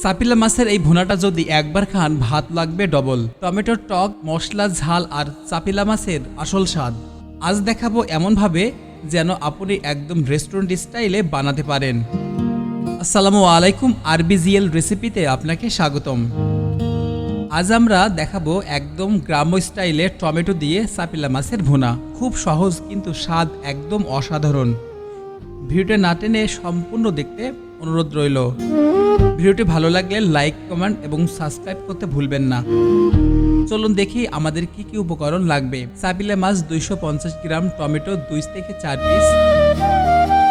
চাপিলা মাছের এই ভুনাটা যদি একবার খান ভাত লাগবে ডবল। টমেটোর টক, মশলা, ঝাল আর চাপিলা মাছের আসল স্বাদ। আজ দেখাবো এমনভাবে যেন আপনি একদম রেস্টুরেন্ট স্টাইলে বানাতে পারেন। আসসালামু আলাইকুম, আরবিজিএল রেসিপিতে আপনাকে স্বাগতম। আজ আমরা দেখাবো একদম গ্রাম্য স্টাইলে টমেটো দিয়ে চাপিলা মাছের ভুনা। খুব সহজ কিন্তু স্বাদ একদম অসাধারণ। ভিডিওটা না টেনে সম্পূর্ণ দেখতে অনুরোধ রইল। ভিডিওটি ভালো লাগলে লাইক, কমেন্ট এবং সাবস্ক্রাইব করতে ভুলবেন না। চলুন দেখি আমাদের কি কি উপকরণ লাগবে। চাপিলা মাছ 250 গ্রাম, টমেটো 2 থেকে 4 পিস,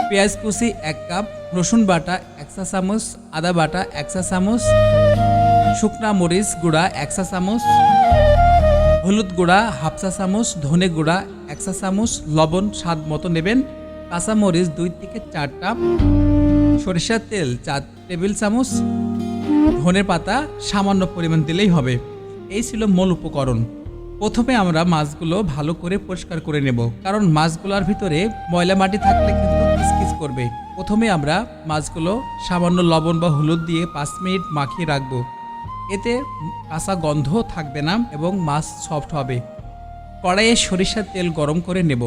পেঁয়াজ কুচি 1 কাপ, রসুন বাটা 1 চা চামচ, আদা বাটা 1 চা চামচ, শুকনা মরিচ গুঁড়া 1 চা চামচ, হলুদ গুঁড়া 1/2 চা চামচ, ধনে গুঁড়া 1 চা চামচ, লবণ স্বাদ মতো নেবেন, কাঁচা মরিচ 2 থেকে 4টা, সরিষার তেল 4 টেবিল চামচ, ধনের পাতা সামান্য পরিমাণ দিলেই হবে। এই ছিল মূল উপকরণ। প্রথমে আমরা মাছগুলো ভালো করে পরিষ্কার করে নেব, কারণ মাছগুলোর ভিতরে ময়লা মাটি থাকলে কিন্তু কিচকিচ করবে। প্রথমে আমরা মাছগুলো সামান্য লবণ বা হলুদ দিয়ে 5 মিনিট মাখিয়ে রাখবো। এতে কাঁচা গন্ধ থাকবে না এবং মাছ সফট হবে। কড়াইয়ে সরিষার তেল গরম করে নেব।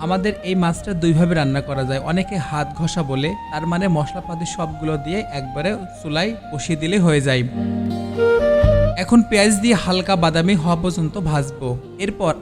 আমাদের এই মাছটা দুইভাবে রান্না করা যায়। অনেকে হাত ঘষা বলে, তার মানে মশলাপাতি সবগুলো দিয়ে একবারে চুলায় বসিয়ে দিলে হয়ে যায়। এখন পেঁয়াজ দিয়ে হালকা বাদামি হওয়া পর্যন্ত ভাজবো। এরপর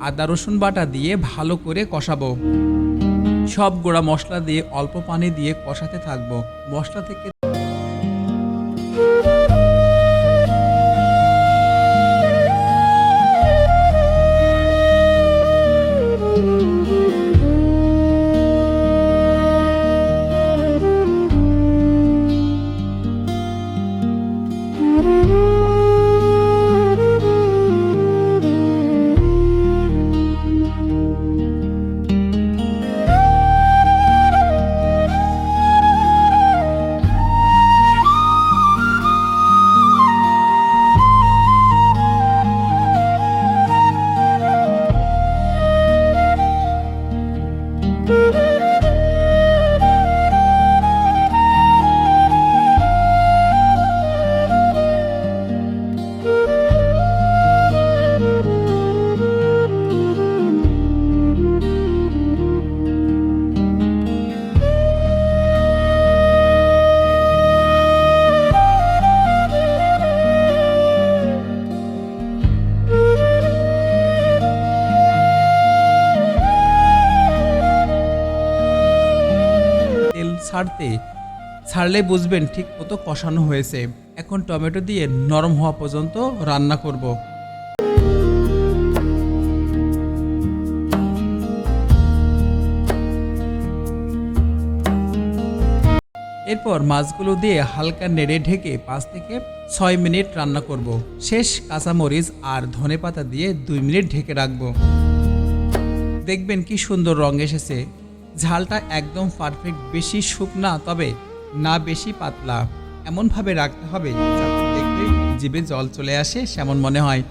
আদা রসুন বাটা দিয়ে ভালো করে কষাবো। সব গুঁড়া মশলা দিয়ে অল্প পানি দিয়ে কষাতে থাকবো। মশলা থেকে ছাড়লে বুঝবেন ঠিক মতো কষানো হয়েছে। এখন টমেটো দিয়ে নরম হওয়া পর্যন্ত রান্না করব। এরপর মাছগুলো দিয়ে হালকা নেড়ে ঢেকে 5 থেকে 6 মিনিট রান্না করব। শেষ কাঁচামরিচ আর ধনেপাতা দিয়ে 2 মিনিট ঢেকে রাখব। দেখবেন কি সুন্দর রং এসেছে। ঝালটা একদম পারফেক্ট, বেশি শুকনা তবে না বেশি পাতলা। এমনভাবে রাখতে হবে যাতে দেখলে জিভে জল চলে আসে সেমন মনে হয়।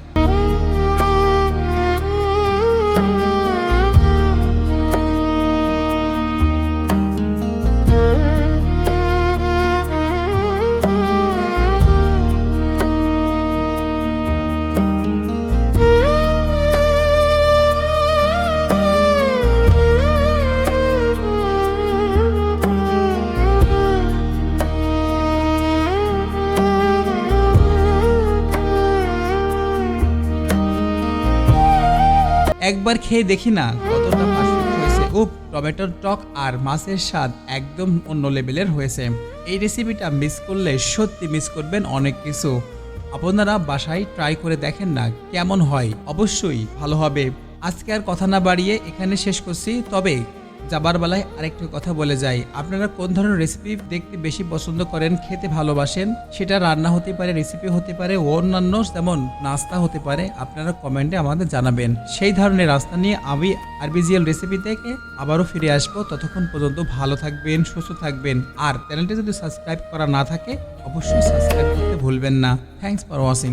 একবার খেয়ে দেখি না কতটা পারফেক্ট হয়েছে। উপ, টমেটোর টক আর মাছের স্বাদ একদম অন্য লেভেলের হয়েছে। এই রেসিপিটা মিস করলে সত্যি মিস করবেন অনেক কিছু। আপনারা বাসায় ট্রাই করে দেখেন না কেমন হয়, অবশ্যই ভালো হবে। আজকে আর কথা না বাড়িয়ে এখানে শেষ করছি, তবে যাবার বেলায় আরেকটু কথা বলে যাই। আপনারা কোন ধরনের রেসিপি দেখতে বেশি পছন্দ করেন, খেতে ভালোবাসেন, সেটা রান্না হতে পারে, রেসিপি হতে পারে, অন্যান্য যেমন নাস্তা হতে পারে, আপনারা কমেন্টে আমাদের জানাবেন। সেই ধরনের রাস্তা নিয়ে আমি আরবিজিএল রেসিপি থেকে আবারও ফিরে আসবো। ততক্ষণ পর্যন্ত ভালো থাকবেন, সুস্থ থাকবেন। আর চ্যানেলটি যদি সাবস্ক্রাইব করা না থাকে অবশ্যই সাবস্ক্রাইব করতে ভুলবেন না। Thanks for watching.